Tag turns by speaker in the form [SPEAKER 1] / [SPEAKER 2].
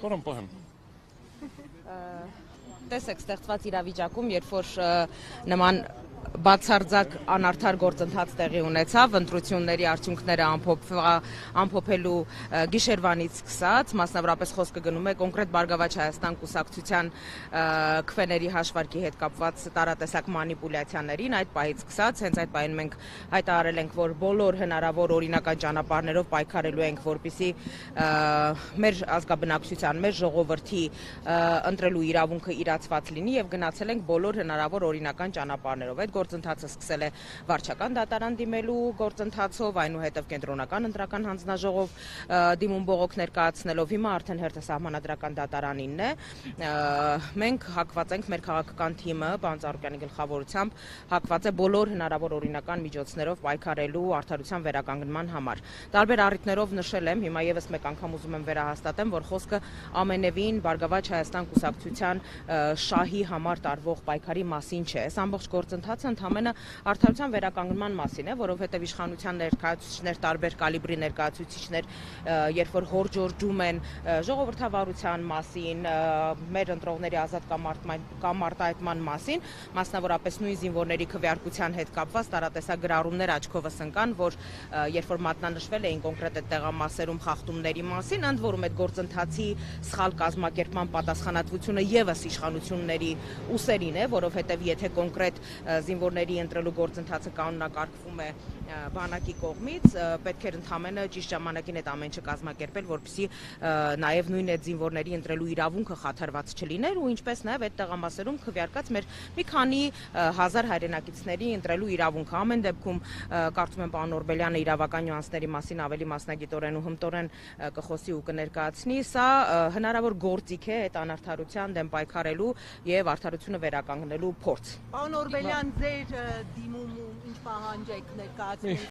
[SPEAKER 1] Որոն պահեմ։
[SPEAKER 2] Տեսեք, ստեղծված իրավիճակում, երբ որ նման բացարձակ անարդար գործընթաց տեղի ունեցավ, ընտրությունների արդյունքները ամփոփելու գիշերվանից սկսած, մասնավորապես խոսքը գնում է կոնկրետ Բարգավաճ Հայաստան կուսակցության քվեների հաշվարկի հետ կապված տարատեսակ մանիպուլյացիաներին, այդ պահից սկսած, հենց այդ պահին մենք հայտարարել ենք, որ բոլոր հնարավոր օրինական ճանապարհներով պայքարելու ենք, որպեսզի մեր ազգաբնակչության, մեր ժողովրդի ընտրելու իրավունքը իրացված լինի եւ գնացել ենք բոլոր հնարավոր օրինական ճանապարհներով։ Այդ գործընթացը սկսել է վարչական դատարան դիմելու գործընթացով, այնուհետև կենտրոնական ընտրական հանձնաժողով դիմում բողոք ներկայացնելով, հիմա արդեն հերթը սահմանադրական դատարանինն է։ Մենք հակված ենք, մեր քաղաքական թիմը, պարոն Ծառուկյանի գլխավորությամբ, հակված է բոլոր հնարավոր օրինական միջոցներով պայքարելու արդարության վերականգնման համար։ Տարբեր առիթներով նշել եմ, հիմա եւս մեկ անգամ ուզում եմ վերահաստատեմ, որ խոսքը ամենևին Բարգավաճ Հայաստան կուսակցության շահի համար տարվող պայքարի մասին չէ։ Այս ամբողջ գործընթացը ընդհանրապես արդարության վերականգնման մասին է, որովհետև իշխանության ներկայացուցիչներ, տարբեր կալիբրի ներկայացուցիչներ, երբ որ հորջորջում են ժողովրդավարության մասին, մեր ընտրողների ազատ կամ արտահայտման մասին, մասնավորապես նույն զինվորների քվեարկության հետ կապված տարատեսակ գրառումներ աչքովս ընկան, որ երբ որ մատնանշվել էին կոնկրետ այդ տեղամասերում խախտումների մասին, ընդ որում այդ գործընթացի սխալ կազմակերպման պատասխանատվությունը եւս իշխանությունների ուսերին է, որովհետև եթե կոնկրետ զինվորների ընտրելու գործընթացը կանոնակարգվում է բանակի կողմից, պետք էր ընդհանրապես ճիշտ ժամանակին այդ ամեն ինչը կազմակերպել, որպեսզի նաև նույն այդ զինվորների ընտրելու իրավունքը խաթարված չլիներ ու ինչպես նաև այդ տեղամասերում քվեարկած մեր մի քանի հազար հայրենակիցների ընտրելու իրավունքը։ Ամեն դեպքում կարծում եմ պարոն Օրբելյանը իրավական նյուանսների մասին ավելի մասնագիտորեն ու հմտորեն կխոսի ու կներկայացնի, սա հնարավոր գործիք է այդ անարդարության դեմ պայքարելու եւ արդարությունը վերականգնելու փորձ։
[SPEAKER 3] Պարոն Օրբելյան, ձեր դիմում ինչ պահանջ եք ներկայացնում